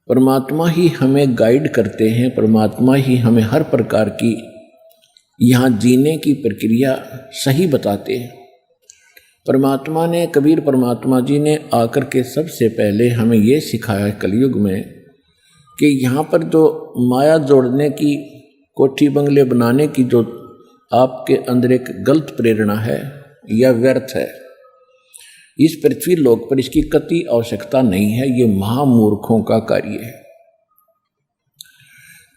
परमात्मा ही हमें गाइड करते हैं, परमात्मा ही हमें हर प्रकार की यहाँ जीने की प्रक्रिया सही बताते हैं। परमात्मा ने, कबीर परमात्मा जी ने आकर के सबसे पहले हमें ये सिखाया कलयुग में कि यहाँ पर जो माया जोड़ने की, कोठी बंगले बनाने की जो आपके अंदर एक गलत प्रेरणा है या व्यर्थ है, इस पृथ्वी लोक पर इसकी कतई आवश्यकता नहीं है। ये महामूर्खों का कार्य है।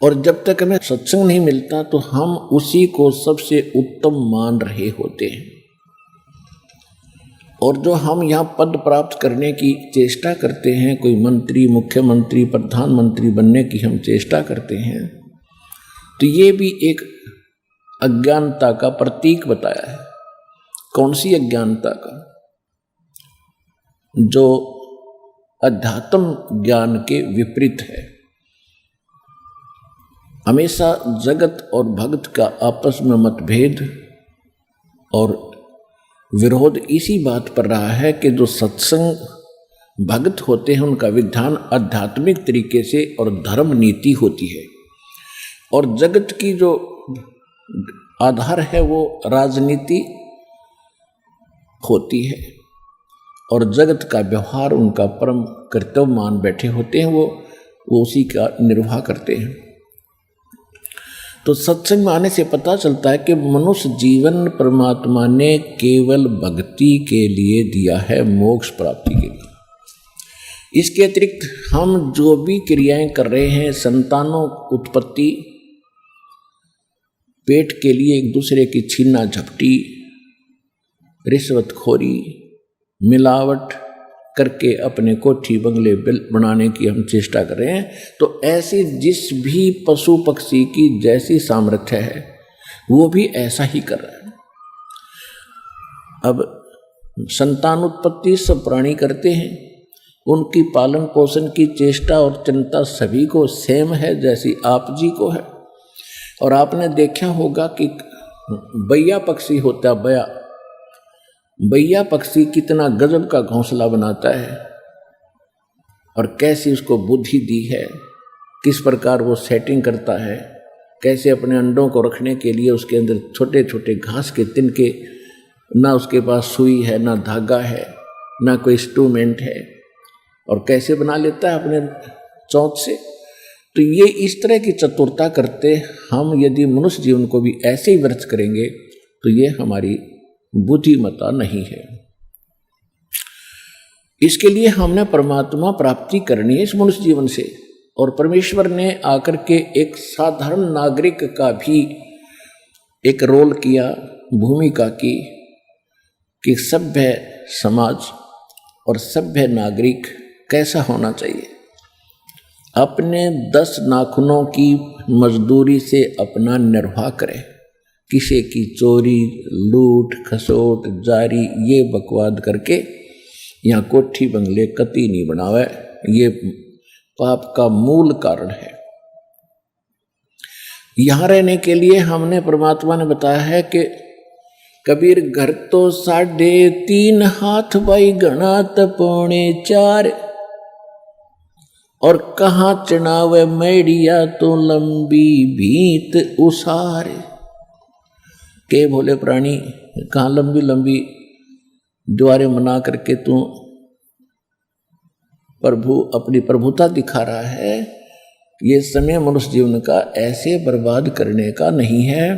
और जब तक हमें सत्संग नहीं मिलता तो हम उसी को सबसे उत्तम मान रहे होते हैं। और जो हम यहाँ पद प्राप्त करने की चेष्टा करते हैं, कोई मंत्री, मुख्यमंत्री, प्रधानमंत्री बनने की हम चेष्टा करते हैं, तो ये भी एक अज्ञानता का प्रतीक बताया है। कौन सी अज्ञानता का? जो अध्यात्म ज्ञान के विपरीत है। हमेशा जगत और भक्त का आपस में मतभेद और विरोध इसी बात पर रहा है कि जो सत्संग भक्त होते हैं उनका विधान आध्यात्मिक तरीके से और धर्म नीति होती है, और जगत की जो आधार है वो राजनीति होती है, और जगत का व्यवहार उनका परम कर्तव्य मान बैठे होते हैं, वो उसी का निर्वाह करते हैं। तो सत्संग में आने से पता चलता है कि मनुष्य जीवन परमात्मा ने केवल भक्ति के लिए दिया है, मोक्ष प्राप्ति के लिए। इसके अतिरिक्त हम जो भी क्रियाएं कर रहे हैं, संतानों उत्पत्ति, पेट के लिए एक दूसरे की छीना झपटी, रिश्वतखोरी, मिलावट करके अपने कोठी बंगले बनाने की हम चेष्टा कर रहे हैं, तो ऐसी जिस भी पशु पक्षी की जैसी सामर्थ्य है वो भी ऐसा ही कर रहा है। अब संतान उत्पत्ति सब प्राणी करते हैं, उनकी पालन पोषण की चेष्टा और चिंता सभी को सेम है जैसी आप जी को है। और आपने देखा होगा कि बैया पक्षी होता है, बैया पक्षी कितना गजब का घोंसला बनाता है और कैसी उसको बुद्धि दी है, किस प्रकार वो सेटिंग करता है, कैसे अपने अंडों को रखने के लिए उसके अंदर छोटे छोटे घास के तिनके, ना उसके पास सुई है, ना धागा है, ना कोई इंस्ट्रूमेंट है, और कैसे बना लेता है अपने चोंच से। तो ये इस तरह की चतुरता करते हम यदि मनुष्य जीवन को भी ऐसे ही व्यर्थ करेंगे तो ये हमारी बुद्धिमत्ता नहीं है। इसके लिए हमने परमात्मा प्राप्ति करनी है इस मनुष्य जीवन से, और परमेश्वर ने आकर के एक साधारण नागरिक का भी एक रोल किया, भूमिका की, कि सभ्य समाज और सभ्य नागरिक कैसा होना चाहिए। अपने 10 नाखूनों की मजदूरी से अपना निर्वाह करे, किसी की चोरी, लूट, खसोट, जारी ये बकवाद करके यहाँ कोठी बंगले कति नहीं बनावे। ये पाप का मूल कारण है। यहाँ रहने के लिए हमने, परमात्मा ने बताया है कि कबीर घर तो 3.5 हाथ भाई घना पौने 4, और कहाँ चढ़ावे मैडिया तो लंबी भीत उसार। के भोले प्राणी, कहाँ लंबी लंबी द्वारें मना करके तू प्रभु अपनी प्रभुता दिखा रहा है। ये समय मनुष्य जीवन का ऐसे बर्बाद करने का नहीं है।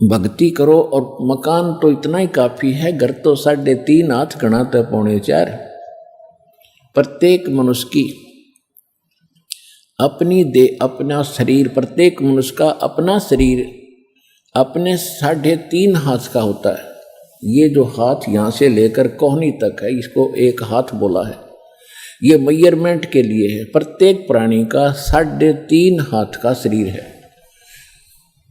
भक्ति करो, और मकान तो इतना ही काफी है। घर तो 3.5 हाथ घना तो पौने 4। प्रत्येक मनुष्य की अपनी अपना शरीर, प्रत्येक मनुष्य का अपना शरीर अपने 3.5 हाथ का होता है। ये जो हाथ यहाँ से लेकर कोहनी तक है, इसको 1 हाथ बोला है। ये मेजरमेंट के लिए है। प्रत्येक प्राणी का 3.5 हाथ का शरीर है।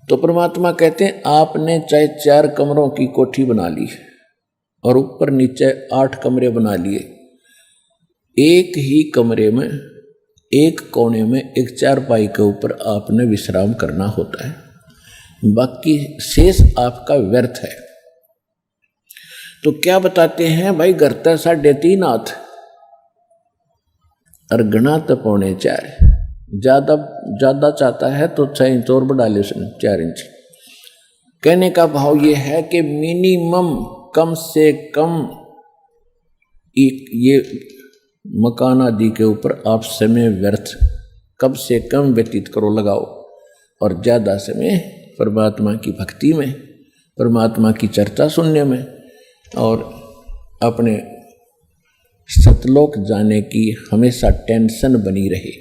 तो परमात्मा कहते हैं आपने चाहे 4 कमरों की कोठी बना ली और ऊपर नीचे 8 कमरे बना लिए, एक ही कमरे में एक कोने में एक चारपाई के ऊपर आपने विश्राम करना होता है, बाकी शेष आपका व्यर्थ है। तो क्या बताते हैं भाई, घर तो 3.5 हाथ, और गणा तो 4.25, ज़्यादा चाहता है तो 6 इंच और बढ़ा ले उसने 4 इंच। कहने का भाव ये है कि मिनिमम कम से कम ये मकान आदि के ऊपर आप समय व्यर्थ कम से कम व्यतीत करो, लगाओ, और ज़्यादा समय परमात्मा की भक्ति में, परमात्मा की चर्चा सुनने में और अपने सतलोक जाने की हमेशा टेंशन बनी रहे।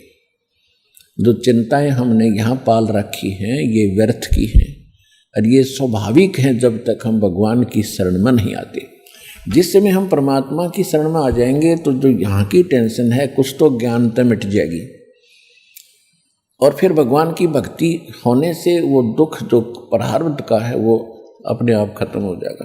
जो चिंताएं हमने यहाँ पाल रखी हैं ये व्यर्थ की हैं और ये स्वाभाविक हैं जब तक हम भगवान की शरण में नहीं आते। जिस समय हम परमात्मा की शरण में आ जाएंगे तो जो यहाँ की टेंशन है कुछ तो ज्ञानता मिट जाएगी और फिर भगवान की भक्ति होने से वो दुख जो प्रारब्ध का है वो अपने आप खत्म हो जाएगा।